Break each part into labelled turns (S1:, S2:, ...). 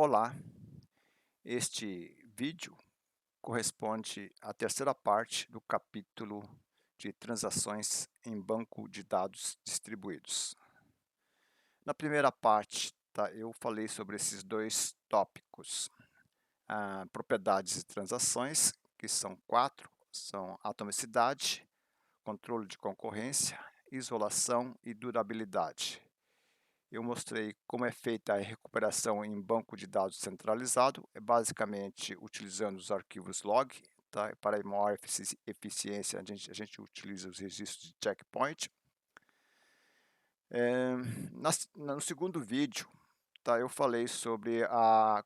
S1: Olá, este vídeo corresponde à terceira parte do capítulo de transações em banco de dados distribuídos. Na primeira parte, eu falei sobre esses dois tópicos, propriedades e transações, que são quatro, são atomicidade, controle de concorrência, isolação e durabilidade. Eu mostrei como é feita a recuperação em banco de dados centralizado, é basicamente utilizando os arquivos log, tá? Para maior eficiência, a gente utiliza os registros de checkpoint. No segundo vídeo, tá? Eu falei sobre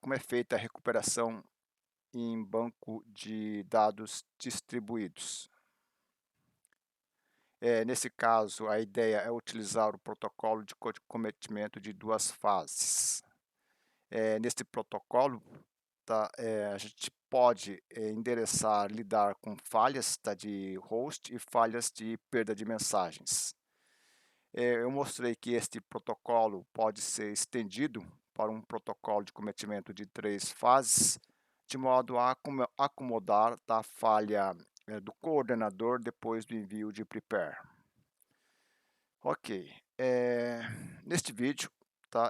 S1: como é feita a recuperação em banco de dados distribuídos. Nesse caso, a ideia é utilizar o protocolo de cometimento de duas fases. Nesse protocolo, a gente pode endereçar, lidar com falhas de host e falhas de perda de mensagens. Eu mostrei que este protocolo pode ser estendido para um protocolo de cometimento de 3 fases, de modo a acomodar a falha do coordenador depois do envio de prepare. Ok, neste vídeo,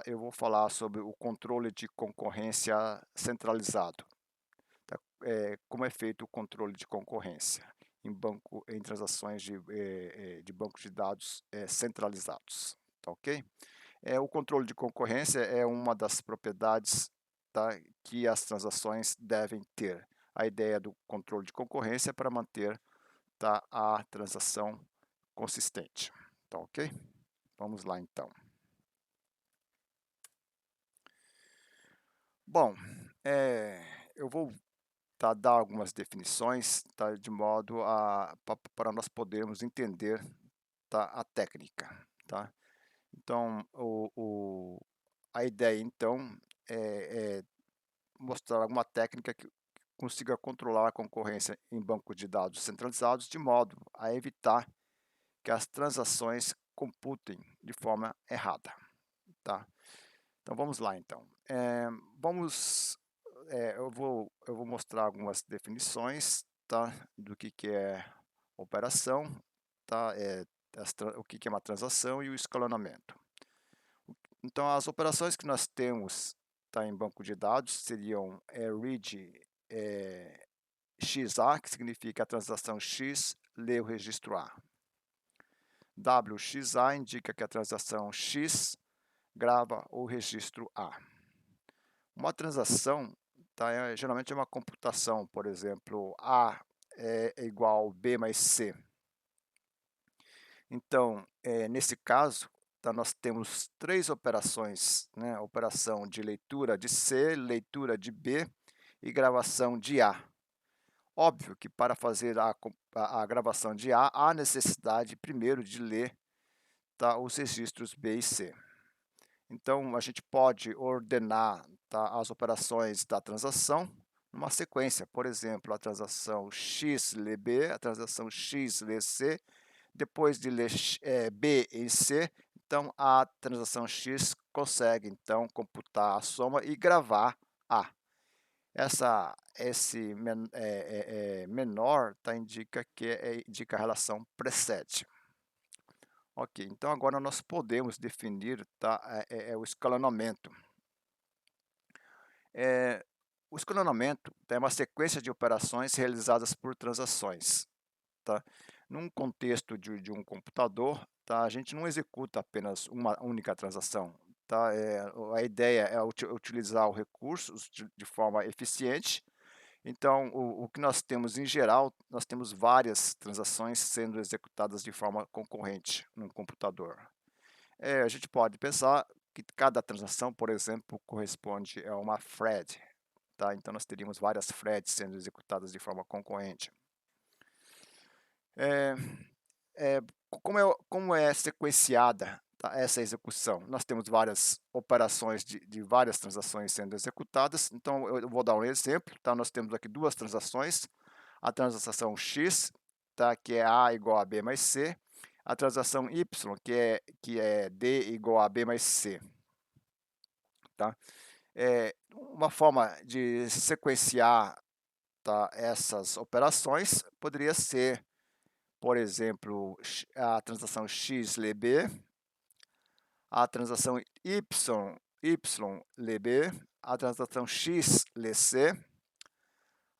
S1: eu vou falar sobre o controle de concorrência centralizado, como é feito o controle de concorrência em transações de banco de dados centralizados, tá ok? O controle de concorrência é uma das propriedades, que as transações devem ter. A ideia do controle de concorrência é para manter, a transação consistente, tá ok? Vamos lá então. Bom, eu vou dar algumas definições, de modo para nós podermos entender, a técnica, tá? Então, a ideia então é mostrar alguma técnica que consiga controlar a concorrência em bancos de dados centralizados, de modo a evitar que as transações computem de forma errada, tá? Então vamos lá então. Eu vou mostrar algumas definições, do que é operação, o que é uma transação e o escalonamento. Então as operações que nós temos, em banco de dados seriam read XA, que significa a transação X lê o registro A. WXA indica que a transação X grava o registro A. Uma transação, geralmente é uma computação, por exemplo, A é igual B mais C. Então, nesse caso, nós temos 3 operações, né? Operação de leitura de C, leitura de B e gravação de A. Óbvio que para fazer a gravação de A, há necessidade primeiro de ler, os registros B e C. Então, a gente pode ordenar, as operações da transação numa sequência. Por exemplo, a transação X lê B, a transação X lê C, depois de ler B e C, então a transação X consegue então computar a soma e gravar A. Esse menor indica indica a relação precede. Ok, então agora nós podemos definir, o escalonamento. O escalonamento é uma sequência de operações realizadas por transações. Num contexto de um computador, a gente não executa apenas uma única transação. A ideia é utilizar os recursos de forma eficiente. Então, o que nós temos em geral, nós temos várias transações sendo executadas de forma concorrente num computador. A gente pode pensar que cada transação, por exemplo, corresponde a uma thread, Então, nós teríamos várias threads sendo executadas de forma concorrente. Eh eh, como é sequenciada, essa execução? Nós temos várias operações de várias transações sendo executadas, então eu vou dar um exemplo, Nós temos aqui 2 transações, a transação X, que é A igual a B mais C, a transação Y, que é D igual a B mais C, tá? Uma forma de sequenciar, tá, essas operações poderia ser, por exemplo, a transação X lê B, a transação Y lê B, a transação X lê C,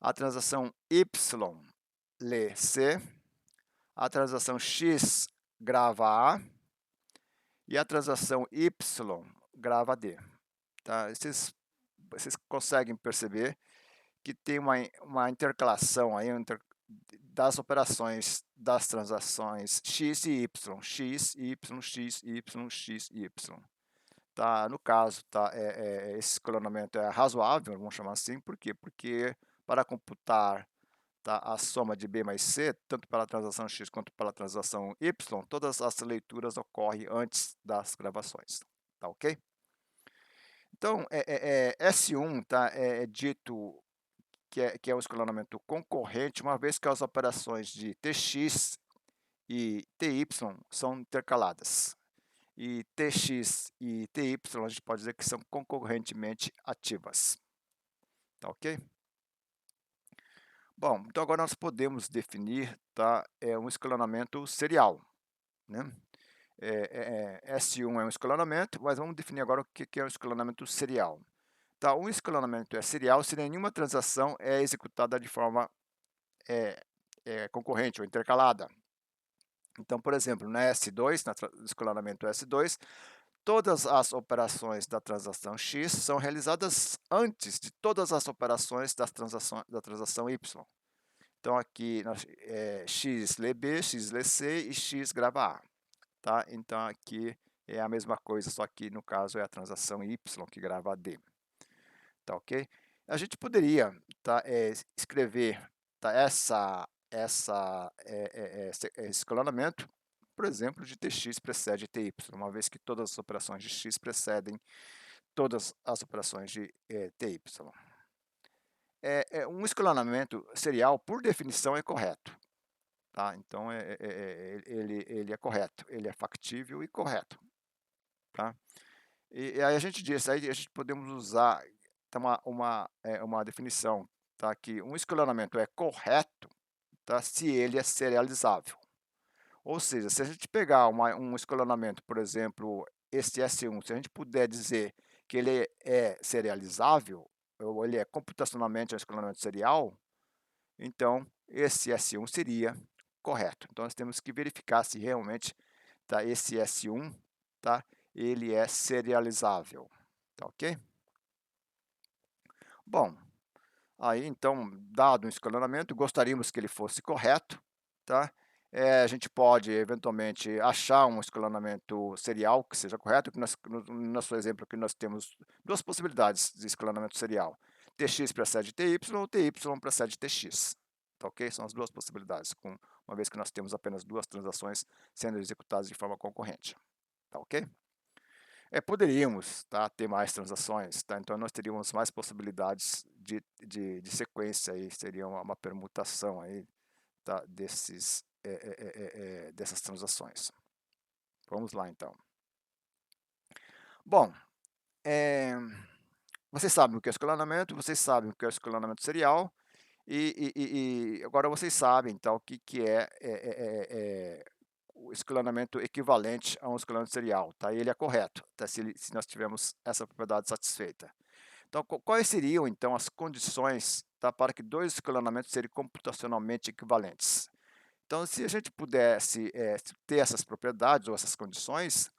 S1: a transação Y lê C, a transação X grava A e a transação Y grava D. Tá? Vocês conseguem perceber que tem uma intercalação aí das operações das transações X e Y, X, Y, X, Y, X, Y. Tá? No caso, tá? Esse escalonamento é razoável, vamos chamar assim, por quê? Porque para computar, tá, a soma de B mais C, tanto pela transação X quanto pela transação Y, todas as leituras ocorrem antes das gravações, tá ok? Então, S1, tá, é dito que é o escalonamento concorrente, uma vez que as operações de Tx e Ty são intercaladas. E Tx e Ty a gente pode dizer que são concorrentemente ativas. Tá ok? Bom, então agora nós podemos definir, tá, um escalonamento serial. Né? S1 é um escalonamento, mas vamos definir agora o que é um escalonamento serial. Tá, um escalonamento é serial se nenhuma transação é executada de forma concorrente ou intercalada. Então, por exemplo, na S2, no escalonamento S2, todas as operações da transação X são realizadas antes de todas as operações da transação Y. Então, aqui, X lê B, X lê C e X grava A. Tá? Então, aqui é a mesma coisa, só que no caso é a transação Y que grava D. Tá ok? A gente poderia, tá, escrever, tá, esse escalonamento, por exemplo, de Tx precede Ty, uma vez que todas as operações de X precedem todas as operações de Ty. Um escalonamento serial, por definição, é correto. Tá? Então, ele é correto, ele é factível e correto. Tá? E aí a gente diz, aí a gente podemos usar, tá, uma definição, tá, que um escalonamento é correto, tá, se ele é serializável. Ou seja, se a gente pegar um escalonamento, por exemplo, esse S1, se a gente puder dizer que ele é serializável, ou ele é computacionalmente um escalonamento serial, então esse S1 seria correto. Então nós temos que verificar se realmente, tá, esse S1, tá, ele é serializável. Tá ok? Bom, aí então, dado um escalonamento, gostaríamos que ele fosse correto, tá? A gente pode eventualmente achar um escalonamento serial que seja correto, que no nosso exemplo aqui nós temos duas possibilidades de escalonamento serial. Tx precede Ty ou Ty precede Tx. Tá ok? São as duas possibilidades, uma vez que nós temos apenas duas transações sendo executadas de forma concorrente. Tá ok? Poderíamos, tá, ter mais transações, tá? Então nós teríamos mais possibilidades de sequência, aí seria uma permutação aí, tá, dessas transações. Vamos lá então. Bom, vocês sabem o que é escalonamento, vocês sabem o que é escalonamento serial, e agora vocês sabem então o que é o escalonamento equivalente a um escalonamento serial, tá? E ele é correto, tá? Se nós tivermos essa propriedade satisfeita. Então, quais seriam então as condições, tá, para que dois escalonamentos sejam computacionalmente equivalentes? Então, se a gente pudesse ter essas propriedades ou essas condições,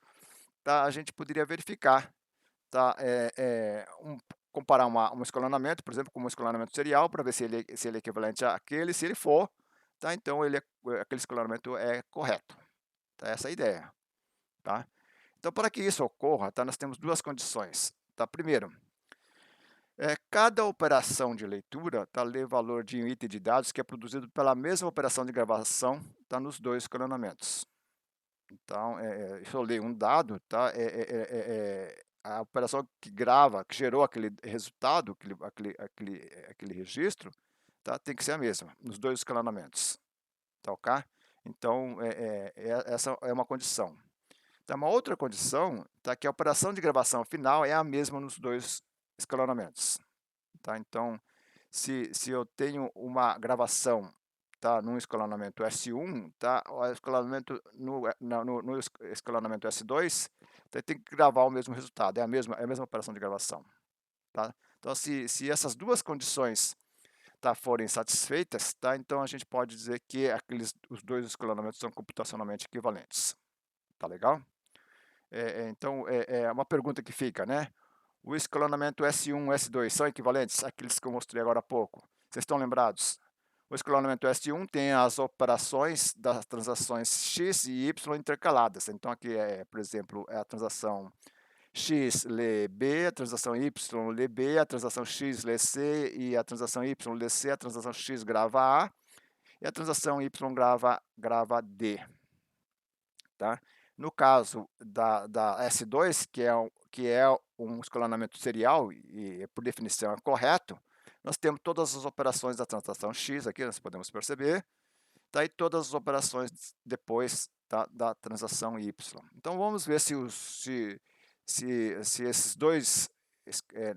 S1: tá, a gente poderia verificar, tá, comparar um escalonamento, por exemplo, com um escalonamento serial, para ver se ele é equivalente àquele. Se ele for, tá, então aquele escalonamento é correto. Tá, essa é a ideia. Tá? Então, para que isso ocorra, tá, nós temos duas condições. Tá? Primeiro, cada operação de leitura, tá, lê valor de um item de dados que é produzido pela mesma operação de gravação, tá, nos dois escalonamentos. Então, se eu ler um dado, tá, a operação que grava, que gerou aquele resultado, aquele registro, tá, tem que ser a mesma nos dois escalonamentos. Tá, ok? Então, essa é uma condição. Então, uma outra condição, tá, que a operação de gravação final é a mesma nos dois escalonamentos, tá? Então, se eu tenho uma gravação, tá, num escalonamento S1, tá, o escalonamento no escalonamento S2, então tem que gravar o mesmo resultado, é a mesma operação de gravação, tá? Então, se essas duas condições, tá, forem satisfeitas, tá, então a gente pode dizer que os dois escalonamentos são computacionalmente equivalentes, tá legal? Então, é uma pergunta que fica, né? O escalonamento S1 e S2 são equivalentes àqueles que eu mostrei agora há pouco? Vocês estão lembrados? O escalonamento S1 tem as operações das transações x e y intercaladas. Então, aqui por exemplo, é a transação x lê b, a transação y lê b, a transação x lê c e a transação y lê c, a transação x grava a e a transação y grava d. Tá? No caso da S2, que é um escalonamento serial e por definição é correto, nós temos todas as operações da transação X aqui, nós podemos perceber, tá? E todas as operações depois da transação Y. Então vamos ver se esses dois,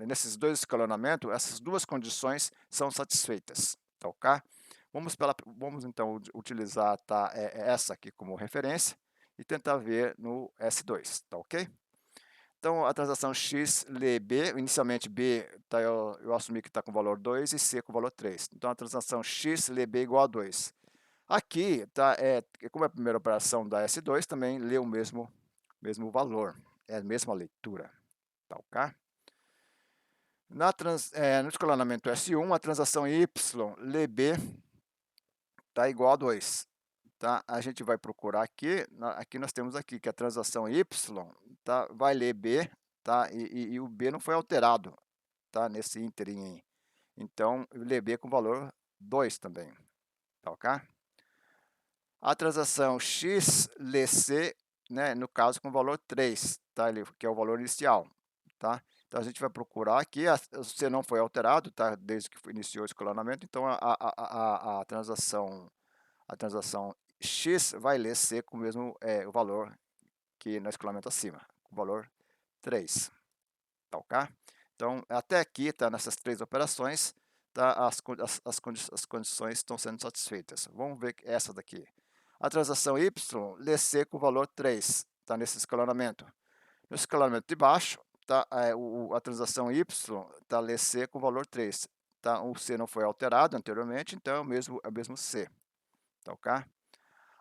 S1: nesses dois escalonamentos, essas duas condições são satisfeitas, tá ok? Vamos então utilizar, tá, essa aqui como referência e tentar ver no S2, tá ok? Então, a transação X lê B, inicialmente B, tá, eu assumi que está com valor 2 e C com valor 3. Então, a transação X lê B igual a 2. Aqui, tá, como é a primeira operação da S2, também lê o mesmo valor, é a mesma leitura, tá ok? No escalonamento S1, a transação Y lê B está igual a 2. Tá? A gente vai procurar aqui, aqui nós temos aqui que a transação Y, tá, vai ler B, tá, e o B não foi alterado, tá, nesse ínterim aí. Então, lê B com valor 2 também, tá ok? A transação X lê C, né, no caso com valor 3, tá, que é o valor inicial, tá? Então, a gente vai procurar aqui, o C não foi alterado, tá, desde que iniciou o escalonamento, então a transação X vai ler C com o mesmo o valor que no escalonamento acima, com o valor 3, tá ok? Então, até aqui, tá, nessas três operações, tá, as condições estão sendo satisfeitas. Vamos ver essa daqui. A transação Y lê C com o valor 3, tá, nesse escalonamento. No escalonamento de baixo, tá, a transação Y tá, lê C com o valor 3. Tá, o C não foi alterado anteriormente, então é o mesmo C, tá ok?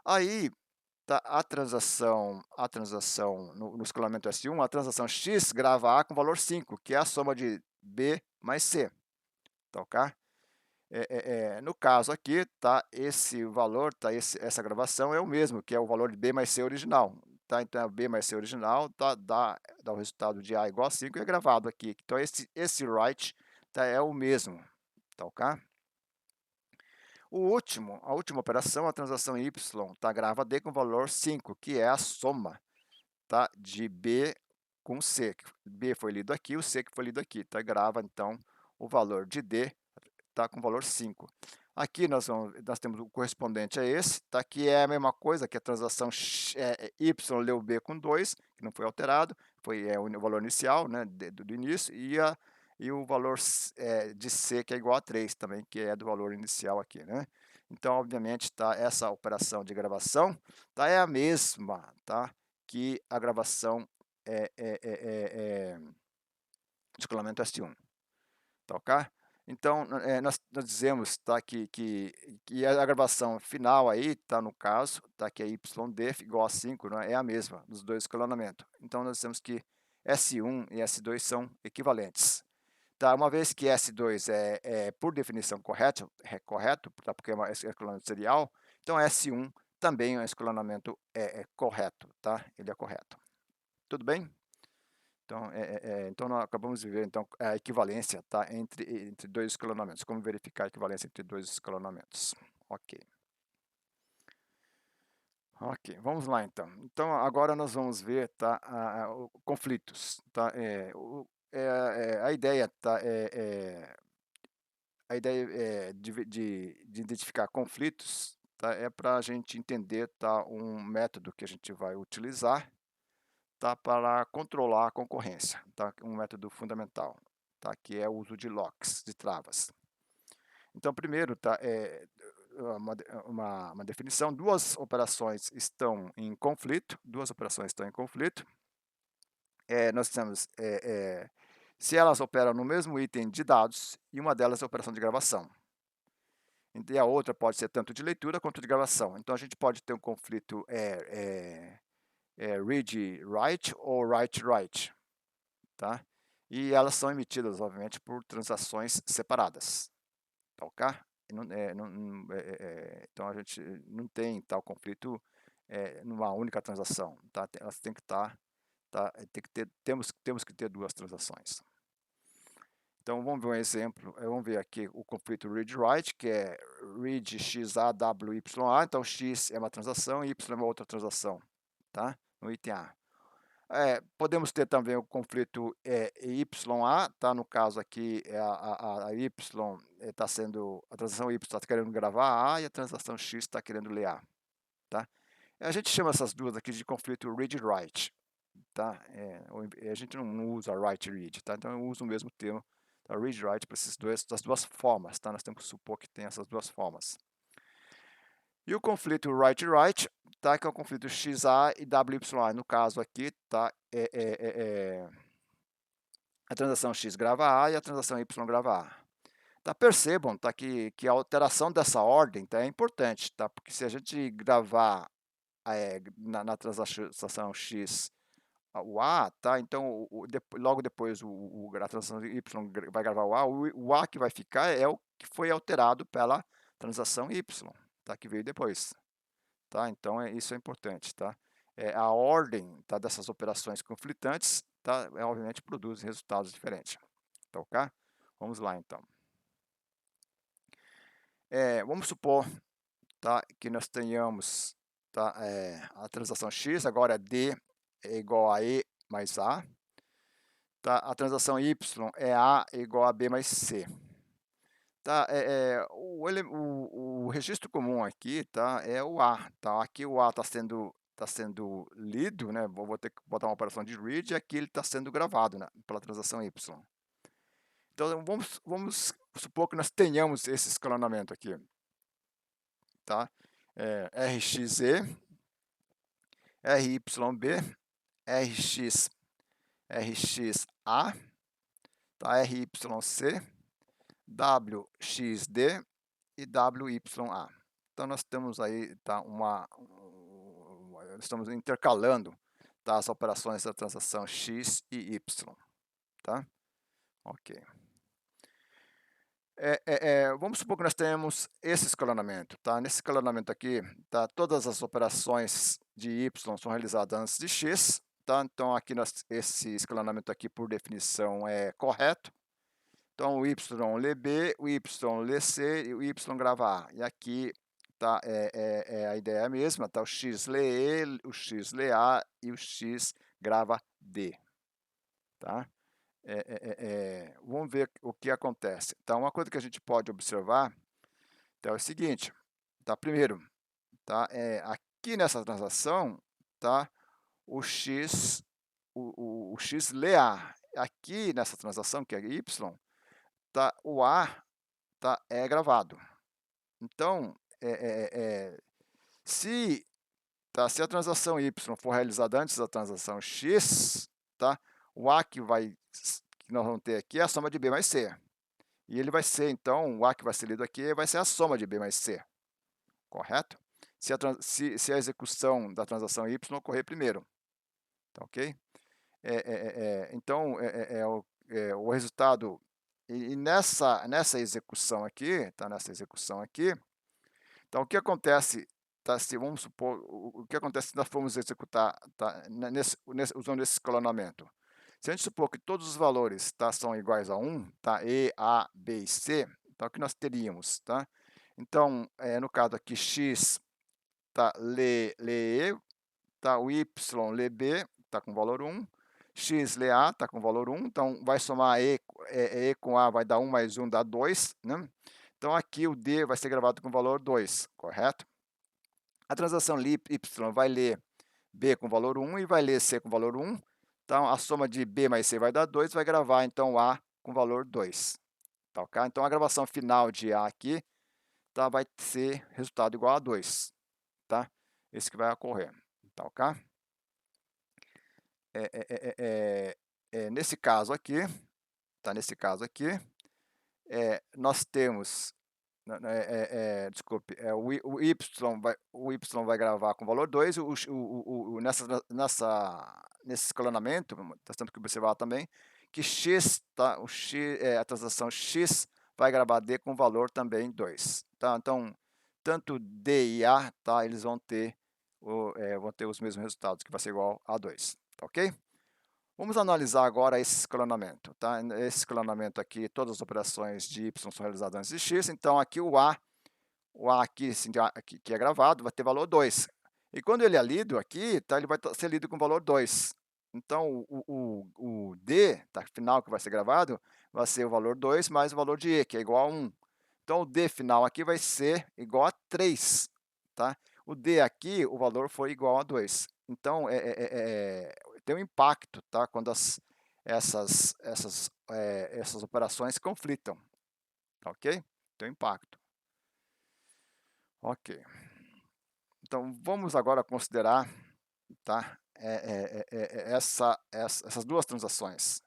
S1: Aí, tá, a transação no escalonamento S1, a transação X grava A com valor 5, que é a soma de B mais C, tá ok? No caso aqui, tá, esse valor, tá, essa gravação é o mesmo, que é o valor de B mais C original, tá? Então, B mais C original dá o resultado de A igual a 5 e é gravado aqui. Então, esse write, tá, é o mesmo, tá ok? A última operação, a transação Y, tá, grava D com valor 5, que é a soma, tá, de B com C. B foi lido aqui, o C que foi lido aqui, tá? Grava, então, o valor de D, tá, com valor 5. Aqui nós temos o correspondente a esse, tá, que é a mesma coisa, que a transação Y leu B com 2, que não foi alterado, foi o valor inicial, né, do início, e o valor de C, que é igual a 3 também, que é do valor inicial aqui, né? Então, obviamente, tá, essa operação de gravação, tá, é a mesma, tá, que a gravação descolamento S1, tá ok? Então, nós dizemos, tá, que a gravação final aí, tá, no caso, tá, que é YD igual a 5, né, é a mesma dos dois escalonamentos. Então, nós dizemos que S1 e S2 são equivalentes. Tá, uma vez que S2 por definição correto, tá, porque é um escalonamento serial, então S1 também é um escalonamento correto, tá? Ele é correto. Tudo bem? Então, então nós acabamos de ver então, a equivalência, tá, entre dois escalonamentos. Como verificar a equivalência entre dois escalonamentos. Ok. Ok, vamos lá então. Então, agora nós vamos ver, tá, conflitos. Tá? A ideia, tá, de identificar conflitos, tá, é para a gente entender, tá, um método que a gente vai utilizar, tá, para controlar a concorrência, tá, um método fundamental. tá? Que é o uso de locks, de travas. Então, primeiro, tá, uma definição, duas operações estão em conflito, nós temos, se elas operam no mesmo item de dados, e uma delas é a operação de gravação. E a outra pode ser tanto de leitura quanto de gravação. Então, a gente pode ter um conflito read-write ou write-write, tá? E elas são emitidas, obviamente, por transações separadas, tá ok? Então, a gente não tem tal conflito numa única transação, tá? Elas têm que estar, temos que ter duas transações. Então, vamos ver um exemplo. Vamos ver aqui o conflito read-write, que é read xa, w, y, a. Então, x é uma transação e y é uma outra transação, tá? No item A. Podemos ter também o conflito YA, tá? No caso aqui, a Y está sendo, a transação Y está querendo gravar A e a transação X está querendo ler A, tá? A gente chama essas duas aqui de conflito read-write, tá? A gente não usa write-read, tá? Então eu uso o mesmo termo, tá? Read-write para essas duas formas, tá? Nós temos que supor que tem essas duas formas. E o conflito write-write, tá? Que é o conflito XA e WYA. No caso aqui, tá? A transação X grava A e a transação Y grava A. Tá? Percebam, tá? Que a alteração dessa ordem, tá? É importante, tá? Porque se a gente gravar na transação X o A, tá? Então, logo depois a transação Y vai gravar o A que vai ficar é o que foi alterado pela transação Y, tá? Que veio depois. Tá? Então, isso é importante, tá? A ordem, tá, dessas operações conflitantes, tá, obviamente produz resultados diferentes, tá ok? Vamos lá, então. Vamos supor, tá, que nós tenhamos, tá, a transação X, agora D é igual a E mais A, tá? A transação Y é A igual a B mais C. Tá, o registro comum aqui, tá, é o A, tá? Aqui o A está sendo lido, né? Vou ter que botar uma operação de read e aqui ele está sendo gravado, né, pela transação Y. Então vamos supor que nós tenhamos esse escalonamento aqui, tá? RXE, RYB, RXA, tá? RYC, WXD e WYA. Então nós temos aí, tá, estamos intercalando, tá, as operações da transação X e Y, tá? Ok. Vamos supor que nós temos esse escalonamento, tá? Nesse escalonamento aqui, tá, todas as operações de Y são realizadas antes de X, tá? Então aqui esse escalonamento aqui por definição é correto. Então o Y lê B, o Y lê C e o Y grava A. E aqui tá, a ideia é a mesma, tá? O X lê E, o X lê A e o X grava D, tá? Vamos ver o que acontece. Então, uma coisa que a gente pode observar, então, é o seguinte, tá? Primeiro, tá? Aqui nessa transação, tá? O X lê A. Aqui nessa transação, que é Y, tá? O A é gravado. Então, se a transação Y for realizada antes da transação X, tá? O A que nós vamos ter aqui é a soma de B mais C. E ele vai ser, então, o A que vai ser lido aqui vai ser a soma de B mais C. Correto? Se a execução da transação Y ocorrer primeiro. Tá ok? Então, o resultado... E nessa execução aqui, tá? Nessa execução aqui, então, o que acontece, tá? Vamos supor, o que acontece se nós formos executar, tá? Usando esse escalonamento? Se a gente supor que todos os valores, tá, são iguais a 1, tá? E, A, B e C, então, o que nós teríamos, tá? Então, no caso aqui, X tá, lê E, tá? O Y lê B, está com valor 1, X lê A, está com valor 1, então vai somar E com A, vai dar 1 mais 1, dá 2, né? Então aqui o D vai ser gravado com valor 2, correto? A transação Y vai ler B com valor 1 e vai ler C com valor 1, então a soma de B mais C vai dar 2, vai gravar então A com valor 2, tá ok? Então, a gravação final de A aqui, tá, vai ser resultado igual a 2, tá? Esse que vai ocorrer, tá ok? Nesse caso aqui, tá? Nesse caso aqui, nós temos, desculpe, o y vai gravar com valor 2, nesse escalonamento, nós temos que observar também que x, tá? A transação x vai gravar d com valor também 2, tá? Então, tanto d e a, tá? Eles vão ter os mesmos resultados, que vai ser igual a 2, tá ok? Vamos analisar agora esse escalonamento, tá? Esse escalonamento aqui, todas as operações de y são realizadas antes de x, então aqui o a aqui, assim, que é gravado, vai ter valor 2. E quando ele é lido aqui, tá, ele vai ser lido com valor 2. Então, o d, tá, final que vai ser gravado, vai ser o valor 2 mais o valor de e, que é igual a 1. Então, o d final aqui vai ser igual a 3, tá? O d aqui, o valor foi igual a 2. Então, tem um impacto, tá? Quando essas operações conflitam, tá ok? Tem um impacto. Ok. Então, vamos agora considerar, tá? Essas duas transações,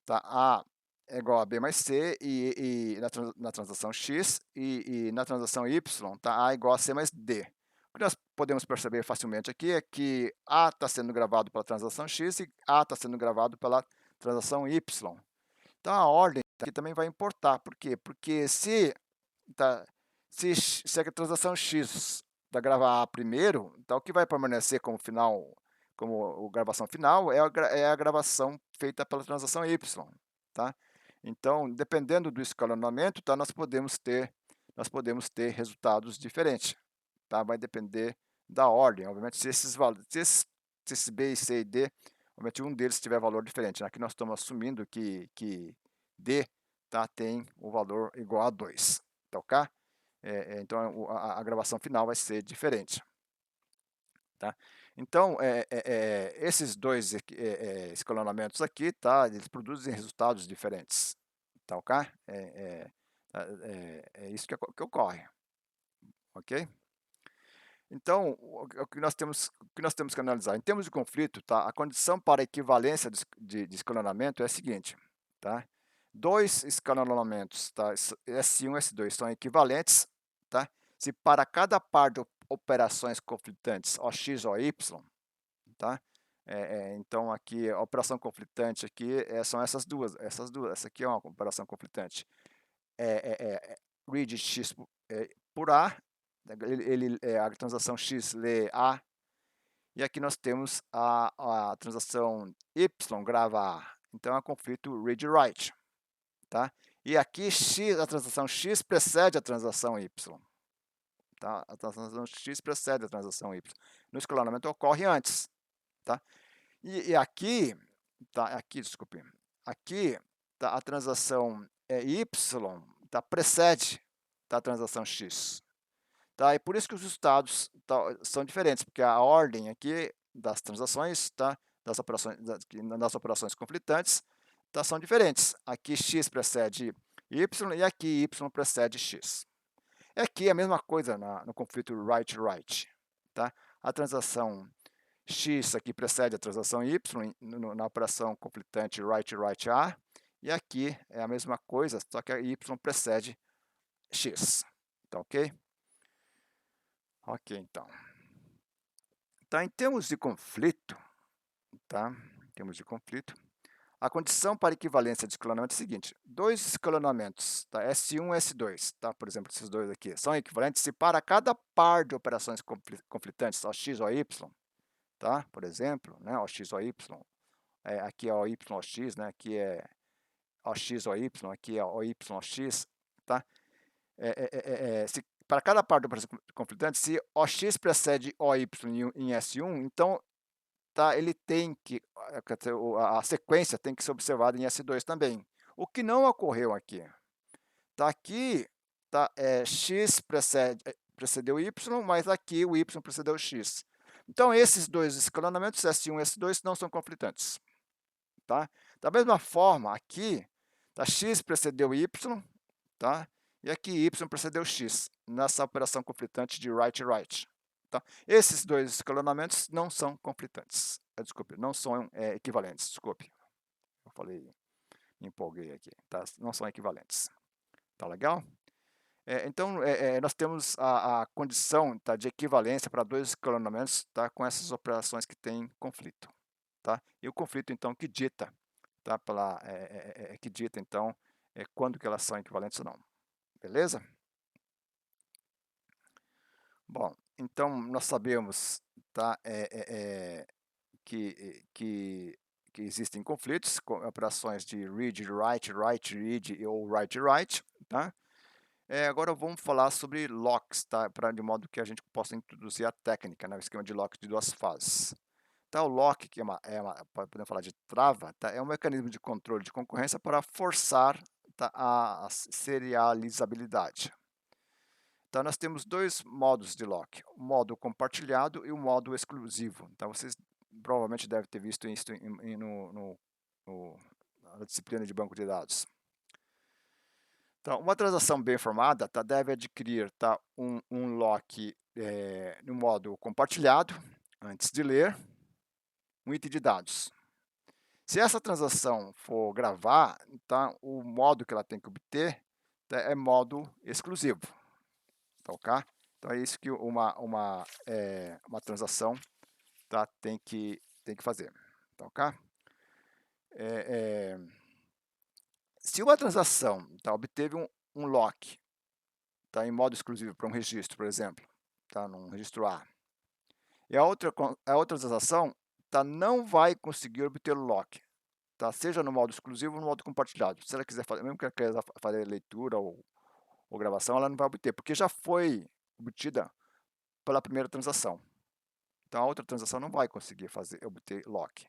S1: tá? A é igual a B mais C e na transação X e na transação Y, tá? A é igual a C mais D. O que nós podemos perceber facilmente aqui é que A está sendo gravado pela transação X e A está sendo gravado pela transação Y. Então, a ordem aqui também vai importar. Por quê? Porque tá, se a transação X da gravar A primeiro, então o que vai permanecer como final, como gravação final, é a gravação feita pela transação Y, tá? Então, dependendo do escalonamento, tá, nós podemos ter resultados diferentes, tá? Vai depender da ordem, obviamente, se esses B, C e D, obviamente um deles tiver valor diferente, né? Aqui nós estamos assumindo que D, tá, tem o valor igual a 2, tá ok? Então, a gravação final vai ser diferente, tá? Então, esses dois escalonamentos aqui, tá, eles produzem resultados diferentes, tá ok? É isso que ocorre, ok? Então, o que nós temos que analisar? Em termos de conflito, tá, a condição para equivalência de escalonamento é a seguinte, tá? Dois escalonamentos, tá, S1 e S2, são equivalentes, tá? Se para cada par de operações conflitantes, OX ou Y, tá? Então, aqui, a operação conflitante aqui são essas duas. Essa aqui é uma operação conflitante. Read X por A, a transação X lê A, e aqui nós temos a transação Y grava A. Então, é um conflito read-write, tá? E aqui a transação X precede a transação Y, tá? A transação X precede a transação Y. No escalonamento ocorre antes, tá? E aqui, tá? Desculpe. Aqui, tá, a transação Y, tá, precede, tá, a transação X. Tá? E por isso que os resultados, tá, são diferentes, porque a ordem aqui das transações, tá, das operações conflitantes, tá, são diferentes. Aqui x precede y e aqui y precede x. E aqui é a mesma coisa no conflito write-write. Tá? A transação x aqui precede a transação y na operação conflitante write-write A, e aqui é a mesma coisa, só que a y precede x. Tá ok? Ok, então. Tá, em termos de conflito, tá? Em termos de conflito, a condição para equivalência de escalonamento é a seguinte: dois escalonamentos, tá? S1 e S2, tá? Por exemplo, esses dois aqui, são equivalentes se para cada par de operações conflitantes, OX ou Y, tá? Por exemplo, né? OX ou Y, aqui é OY ou X, né? Aqui é OX ou Y, aqui é OY ou X, tá? Se para cada par de operação conflitante, se OX precede OY em S1, então, tá, ele tem que, a sequência tem que ser observada em S2 também. O que não ocorreu aqui. Tá, aqui, tá, X precedeu Y, mas aqui o Y precedeu X. Então, esses dois escalonamentos, S1 e S2, não são conflitantes. Tá? Da mesma forma, aqui, Tá? X precedeu Y, tá? E aqui Y precedeu X, nessa operação conflitante de write-write. Tá? Esses dois escalonamentos não são conflitantes. Desculpe, não são equivalentes, desculpe. Eu falei, me empolguei aqui, tá? Não são equivalentes. Tá legal? Então, nós temos a condição, tá, de equivalência para dois escalonamentos, tá, com essas operações que têm conflito. Tá? E o conflito, então, que dita, tá, que dita então, quando que elas são equivalentes ou não. Beleza? Bom, então nós sabemos, tá, que existem conflitos com operações de read, write, write, read ou write, write, tá? Agora vamos falar sobre locks, tá? De modo que a gente possa introduzir a técnica, né? O esquema de lock de duas fases. Tá, o lock, que podemos falar de trava, tá? É um mecanismo de controle de concorrência para forçar, tá, a serializabilidade. Então, nós temos dois modos de lock, o modo compartilhado e o modo exclusivo. Então, vocês provavelmente devem ter visto isso na disciplina de banco de dados. Então, uma transação bem formada, tá, deve adquirir, tá, um lock no modo compartilhado, antes de ler, um item de dados. Se essa transação for gravar, tá, o modo que ela tem que obter, tá, é modo exclusivo. Tá, ok? Então é isso que uma transação, tá, tem que fazer. Tá, ok? Se uma transação, tá, obteve um lock, tá, em modo exclusivo para um registro, por exemplo, tá, num registro A, e a outra transação, tá, não vai conseguir obter o lock, tá, seja no modo exclusivo ou no modo compartilhado. Se ela quiser fazer, mesmo que ela quiser fazer leitura ou gravação, ela não vai obter, porque já foi obtida pela primeira transação. Então, a outra transação não vai conseguir obter lock.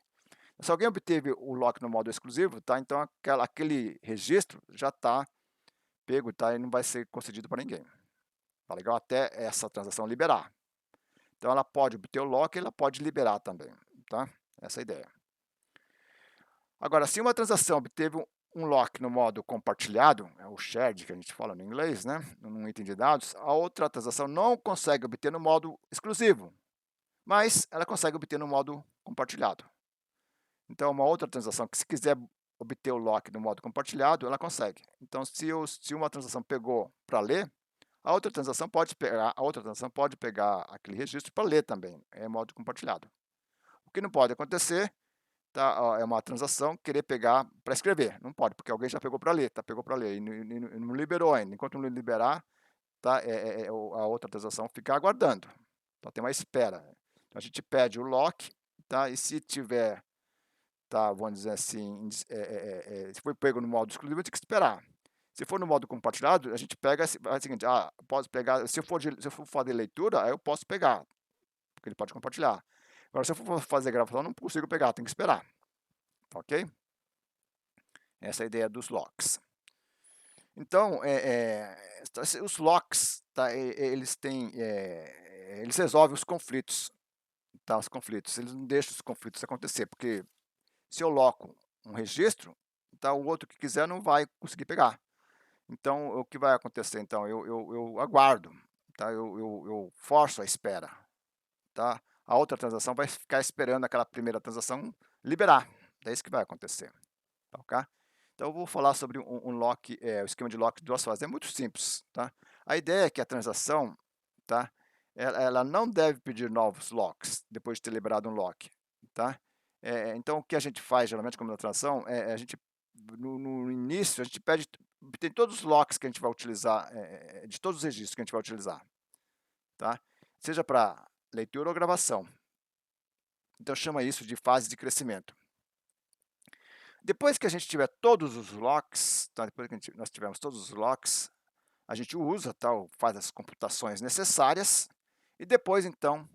S1: Se alguém obteve o lock no modo exclusivo, tá, então aquele registro já está pego, tá, e não vai ser concedido para ninguém. Tá legal? Até essa transação liberar. Então, ela pode obter o lock e ela pode liberar também. Tá? Essa é a ideia. Agora, se uma transação obteve um lock no modo compartilhado, é o shared que a gente fala no inglês, né, num item de dados, a outra transação não consegue obter no modo exclusivo, mas ela consegue obter no modo compartilhado. Então, uma outra transação que, se quiser obter o lock no modo compartilhado, ela consegue. Então, se uma transação pegou para ler, a outra transação pode pegar aquele registro para ler também, é modo compartilhado. O que não pode acontecer, tá, é uma transação querer pegar para escrever. Não pode, porque alguém já pegou para ler, tá, pegou para ler e não liberou ainda. Enquanto não liberar, tá, a outra transação fica aguardando. Então, tem uma espera. Então, a gente pede o lock, tá, e se tiver, tá, vamos dizer assim, se foi pego no modo exclusivo, tem que esperar. Se for no modo compartilhado, a gente pega, é o seguinte, posso pegar, se eu for fazer leitura, aí eu posso pegar, porque ele pode compartilhar. Agora, se eu for fazer gravação, eu não consigo pegar, tem que esperar. Tá, ok? Essa é a ideia dos locks. Então, os locks, tá, eles resolvem os conflitos, tá, eles não deixam os conflitos acontecer, porque se eu loco um registro, tá, o outro que quiser não vai conseguir pegar. Então, o que vai acontecer? Então, eu aguardo, tá, eu forço a espera, tá? A outra transação vai ficar esperando aquela primeira transação liberar. É isso que vai acontecer, tá, ok? Então, eu vou falar sobre um lock, o esquema de lock de duas fases. É muito simples, tá? A ideia é que a transação, tá, ela não deve pedir novos locks depois de ter liberado um lock, tá? Então, o que a gente faz geralmente como na transação a gente no início a gente tem todos os locks que a gente vai utilizar, de todos os registros que a gente vai utilizar, tá? Seja para leitura ou gravação. Então, chama isso de fase de crescimento. Depois que a gente tiver todos os locks, tá? Depois que nós tivermos todos os locks, a gente usa, tá? Faz as computações necessárias e depois, então,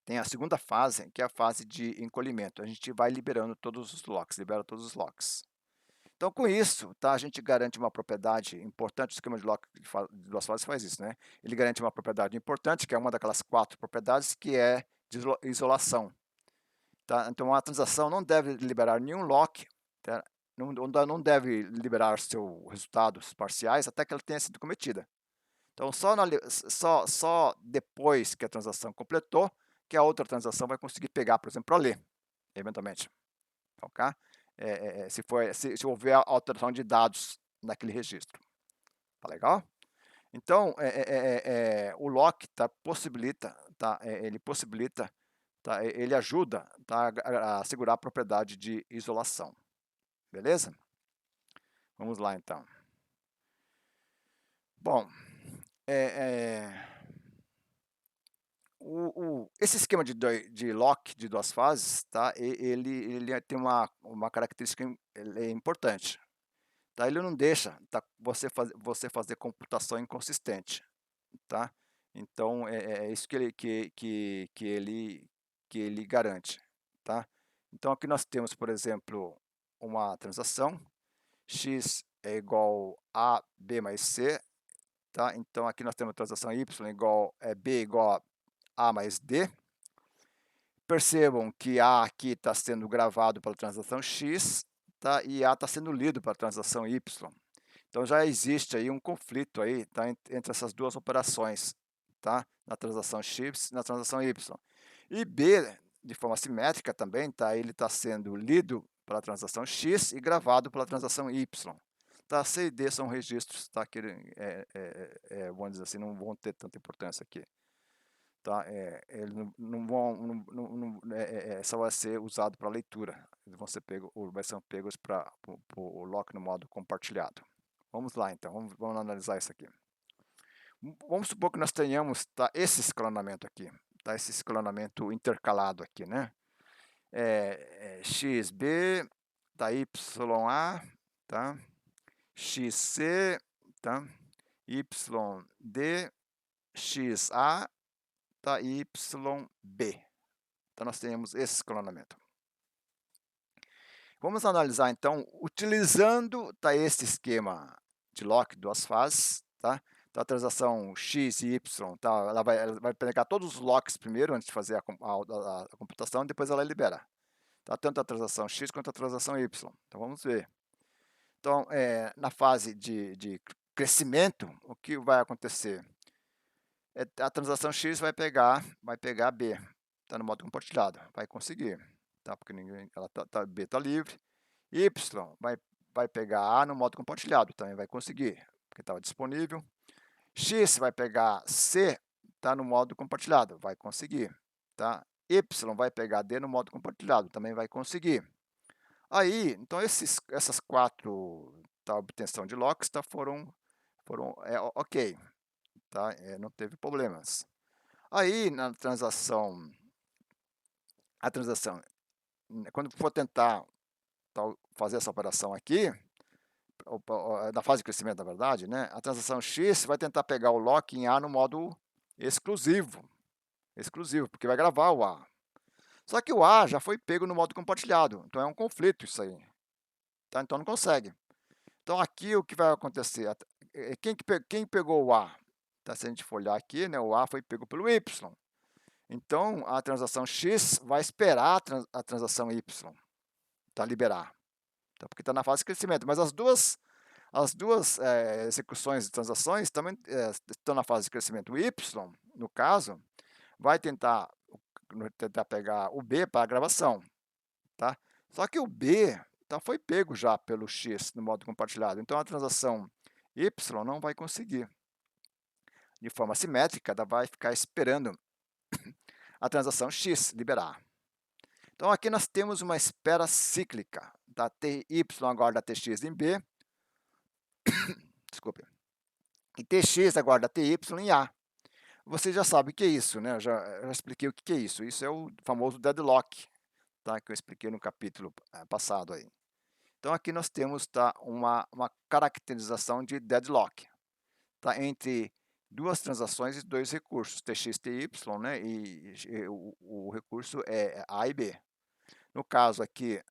S1: tem a segunda fase, que é a fase de encolhimento. A gente vai liberando todos os locks, libera todos os locks. Então, com isso, tá, a gente garante uma propriedade importante. O esquema de lock de duas fases faz isso, né? Ele garante uma propriedade importante, que é uma daquelas 4 propriedades, que é de isolação. Tá? Então, a transação não deve liberar nenhum lock, tá, não deve liberar seus resultados parciais até que ela tenha sido cometida. Então, só depois que a transação completou, que a outra transação vai conseguir pegar, por exemplo, para ler, eventualmente. Ok? Se houver alteração de dados naquele registro. Tá legal? Então, o lock possibilita, ele possibilita, ele ajuda, a assegurar a propriedade de isolação. Beleza? Vamos lá, então. Bom, esse esquema de lock de duas fases, ele tem uma característica ele é importante. Tá? Ele não deixa você fazer computação inconsistente. Tá? Então, é isso que ele garante. Tá? Então, aqui nós temos, por exemplo, uma transação, x é igual a b mais c. Tá? Então, aqui nós temos a transação y b igual a mais d. Percebam que A aqui está sendo gravado pela transação X, tá? E A está sendo lido pela transação Y. Então já existe aí um conflito aí, tá? Entre essas duas operações, tá? Na transação X e na transação Y. E B, de forma simétrica também, tá? Ele está sendo lido pela transação X e gravado pela transação Y. Tá? C e D são registros, tá? Que vamos dizer assim, não vão ter tanta importância aqui. Tá? Eles não vão, só vai ser usado para leitura. Eles vão ser pegos para o lock no modo compartilhado. Vamos lá, então, vamos analisar isso aqui. Vamos supor que nós tenhamos esse escalonamento aqui, esse escalonamento intercalado aqui, né? XB, YA, tá? XC, tá? YD, XA, YB. Então, nós temos esse escalonamento. Vamos analisar, então, utilizando esse esquema de lock, duas fases, tá? Então, a transação X e Y, tá? Ela vai pegar todos os locks primeiro, antes de fazer a computação, depois ela libera. Tá? Tanto a transação X quanto a transação Y. Então, vamos ver. Então, na fase de crescimento, o que vai acontecer? A transação X vai pegar B, está no modo compartilhado, vai conseguir, tá? Porque B está livre. Y vai pegar A no modo compartilhado, também vai conseguir, porque estava disponível. X vai pegar C, está no modo compartilhado, vai conseguir, tá? Y vai pegar D no modo compartilhado, também vai conseguir. Aí, então essas quatro obtenção de locks foram ok, tá? Não teve problemas. Aí, na transação, quando for tentar fazer essa operação aqui, na fase de crescimento, na verdade, né, a transação X vai tentar pegar o lock em A no modo exclusivo, porque vai gravar o A. Só que o A já foi pego no modo compartilhado, então é um conflito isso aí. Tá? Então não consegue. Então aqui o que vai acontecer? Quem pegou o A? Tá, se a gente for olhar aqui, né, o A foi pego pelo Y. Então, a transação X vai esperar a transação Y, liberar, porque está na fase de crescimento. Mas as duas execuções de transações também estão na fase de crescimento. O Y, no caso, vai tentar pegar o B para a gravação. Tá? Só que o B foi pego já pelo X no modo compartilhado. Então, a transação Y não vai conseguir. De forma simétrica, ela vai ficar esperando a transação X liberar. Então, aqui nós temos uma espera cíclica, da TY aguarda TX em B, desculpe, e TX aguarda TY em A. Você já sabe o que é isso, né? Eu já expliquei o que é isso. Isso é o famoso deadlock, tá? Que eu expliquei no capítulo passado aí. Então, aqui nós temos uma caracterização de deadlock, entre duas transações e dois recursos, TX e TY, né? E o recurso é A e B. No caso aqui,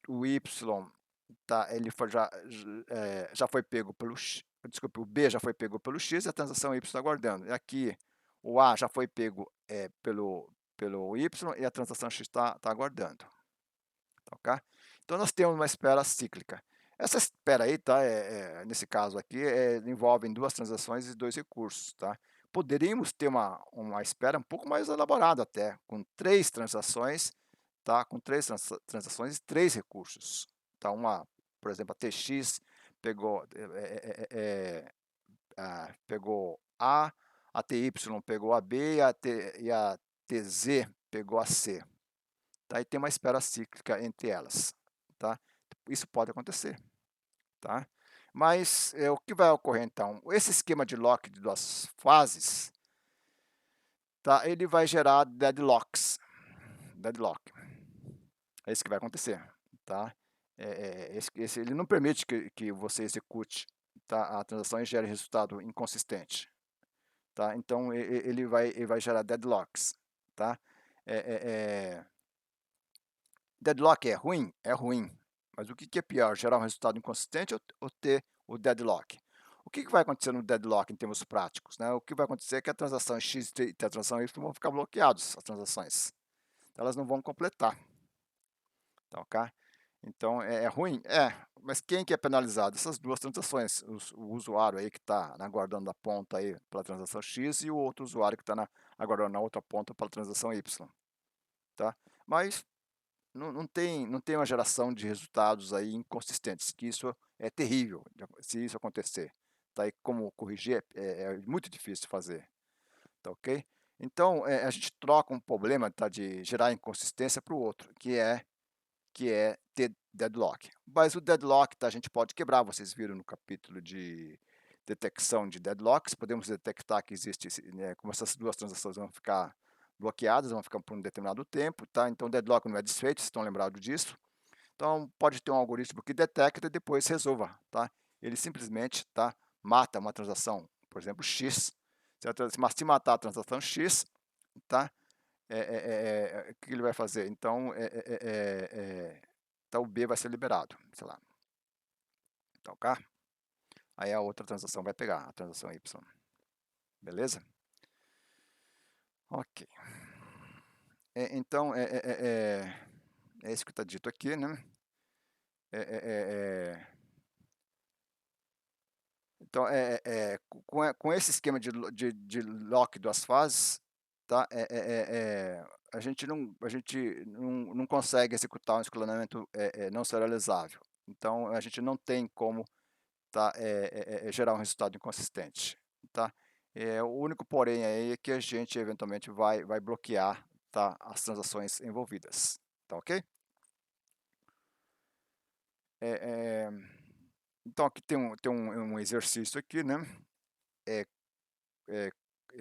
S1: o Y ele já foi pego pelo X, desculpe, o B já foi pego pelo X e a transação Y está aguardando. E aqui o A já foi pego pelo Y e a transação X está aguardando. Então nós temos uma espera cíclica. Essa espera aí, tá, nesse caso aqui, envolve 2 transações e 2 recursos, tá. Poderíamos ter uma espera um pouco mais elaborada até, com 3 transações, tá, com 3 transações e 3 recursos, tá. Por exemplo, a TX pegou, pegou a TY pegou a B e a TZ pegou a C, tá, e tem uma espera cíclica entre elas, tá. Isso pode acontecer, tá. Mas, o que vai ocorrer então? Esse esquema de lock de 2 fases, tá, ele vai gerar deadlock. É isso que vai acontecer, tá. Esse ele não permite que você execute, tá, a transação e gere resultado inconsistente, tá. Então ele vai gerar deadlocks, tá. Eh eh eh Deadlock é ruim? É ruim. Mas o que que é pior, gerar um resultado inconsistente ou ter o deadlock? O que que vai acontecer no deadlock em termos práticos, né? O que vai acontecer é que a transação X e a transação Y vão ficar bloqueados, as transações. Elas não vão completar, tá ok? Então é ruim? É, mas quem que é penalizado? Essas 2 transações, o usuário aí que está aguardando a ponta aí pela transação X e o outro usuário que está aguardando na outra ponta pela transação Y, tá? Mas não tem uma geração de resultados aí inconsistentes, que isso é terrível, se isso acontecer, tá, e como corrigir é muito difícil fazer, tá ok? Então, a gente troca um problema, tá, de gerar inconsistência para o outro, que é ter deadlock. Mas o deadlock, tá, a gente pode quebrar, vocês viram no capítulo de detecção de deadlocks, podemos detectar que existe né, como essas 2 transações vão ficar bloqueadas, vão ficar por um determinado tempo, tá, então o deadlock não é desfeito, vocês estão lembrados disso? Então pode ter um algoritmo que detecta e depois resolva, tá? Ele simplesmente, tá, mata uma transação, por exemplo, X, se matar a transação X, tá, o que ele vai fazer? Então, então o B vai ser liberado, sei lá, tá ok? Aí a outra transação vai pegar, a transação Y, beleza? Ok. Então, é isso que está dito aqui, né? É, é, é, é, Então, com esse esquema de lock 2 fases, tá? A gente não consegue executar um escalonamento não serializável. Então, a gente não tem como, tá, gerar um resultado inconsistente, tá? O único porém aí é que a gente eventualmente vai bloquear, tá, as transações envolvidas, tá ok? Eh eh, então aqui tem um exercício aqui, né? É eh,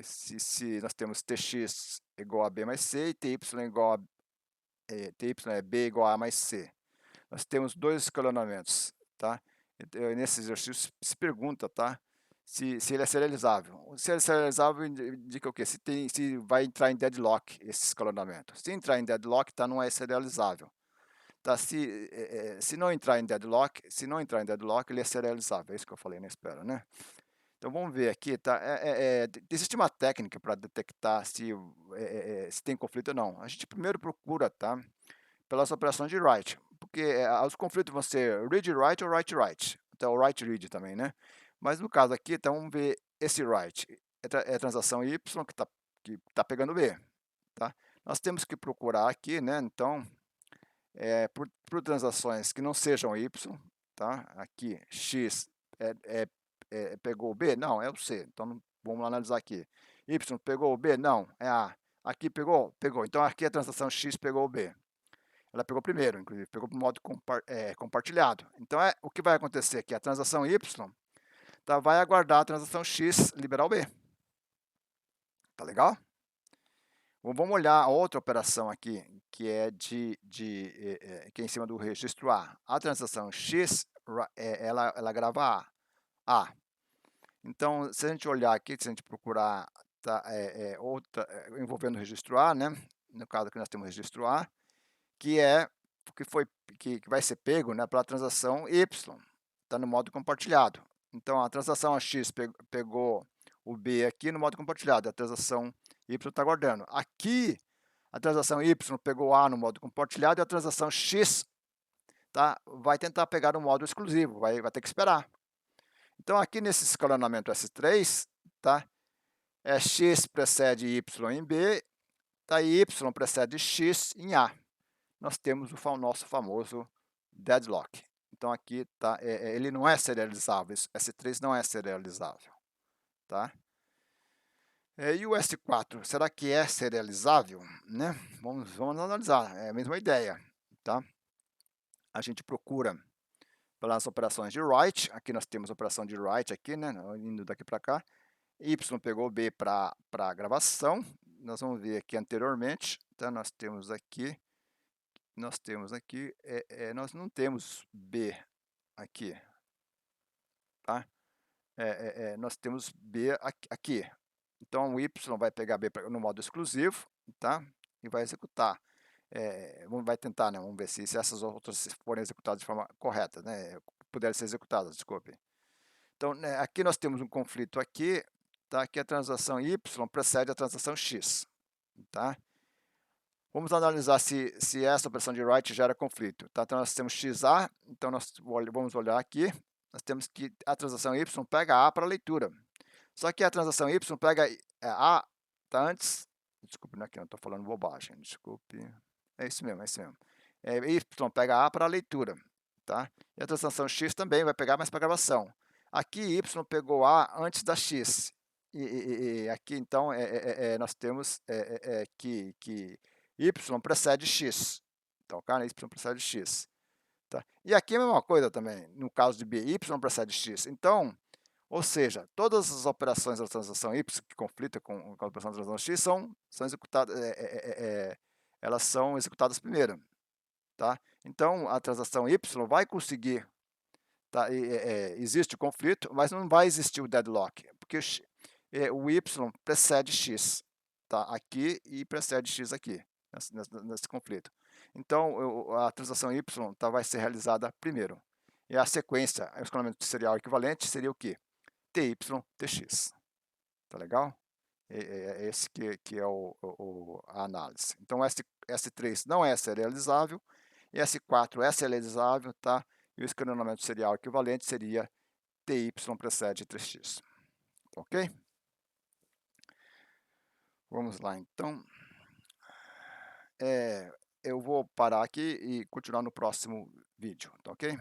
S1: se nós temos Tx igual a B mais C e Ty igual a Ty é B igual a mais C. Nós temos 2 escalonamentos, tá? Nesse exercício se pergunta, tá? Se ele é serializável. Se ele é serializável indica o quê? Se vai entrar em deadlock esse escalonamento. Se entrar em deadlock, tá, não é serializável. Tá? Se não entrar em deadlock, ele é serializável. É isso que eu falei na espera, né? Então vamos ver aqui, tá? Existe uma técnica para detectar se tem conflito ou não. A gente primeiro procura, tá? Pelas operações de write, porque os conflitos vão ser read-write ou write-write, então o write-read também, né? Mas no caso aqui, então vamos ver esse write, é transação Y que tá pegando B, tá? Nós temos que procurar aqui, né? Então, por transações que não sejam Y, tá? Aqui X pegou o B? Não, é o C. Então vamos analisar aqui. Y pegou o B? Não, é A. Aqui pegou? Pegou. Então aqui a transação X pegou o B. Ela pegou primeiro, inclusive, pegou para o modo compartilhado. Então o que vai acontecer aqui? A transação Y tá, vai aguardar a transação X liberar o B. Tá legal? Vamos olhar a outra operação aqui, que é que é em cima do registro A. A transação X, ela grava A. Então, se a gente olhar aqui, se a gente procurar tá, outra envolvendo o registro A, né? No caso aqui nós temos o registro A, que é que vai ser pego, né, pela transação Y, está no modo compartilhado. Então a transação X pegou o B aqui no modo compartilhado, a transação Y está guardando. Aqui a transação Y pegou A no modo compartilhado e a transação X tá, vai tentar pegar um módulo exclusivo, vai ter que esperar. Então aqui nesse escalonamento S3, tá, x precede y em B, tá, e y precede x em A. Nós temos o nosso famoso deadlock. Então aqui, tá, ele não é serializável, S3 não é serializável, tá? E o S4, será que é serializável? Né? Vamos analisar, é a mesma ideia, tá? A gente procura pelas operações de write, aqui nós temos a operação de write aqui, né, indo daqui para cá, y pegou B para a gravação, nós vamos ver aqui anteriormente, tá? Nós temos aqui, nós não temos B aqui, tá? Nós temos B aqui. Então o y vai pegar B no modo exclusivo, tá? E vai executar. Vai tentar, né? Vamos ver se essas outras forem executadas de forma correta, né? Puderem ser executadas, desculpe. Então, né, aqui nós temos um conflito aqui, tá? Que a transação y precede a transação x, tá? Vamos analisar se essa operação de write gera conflito, tá? Então nós temos xa, então nós vamos olhar aqui, nós temos que a transação y pega A para leitura. Só que a transação y pega A, tá, antes, desculpe, aqui, não estou falando bobagem, desculpe, é isso mesmo, y pega A para a leitura, tá? E a transação x também vai pegar, mas para gravação. Aqui y pegou A antes da x, e aqui então nós temos que y precede x, então, cara, y precede x. Tá? E aqui é a mesma coisa também, no caso de B, y precede x. Então, ou seja, todas as operações da transação y que conflitam com a operação da transação x são executadas, elas são executadas primeiro. Tá? Então, a transação y vai conseguir, tá? Existe o conflito, mas não vai existir o deadlock, porque o y precede x, tá? Aqui e precede x aqui, nesse conflito. Então, a transação y vai ser realizada primeiro. E a sequência, o escalonamento serial equivalente seria o quê? TY, TX. Tá legal? Esse que é a análise. Então, S3 não é serializável, e S4 é serializável, tá? E o escalonamento serial equivalente seria TY precede 3x. Ok? Vamos lá, então. Eu vou parar aqui e continuar no próximo vídeo, tá ok?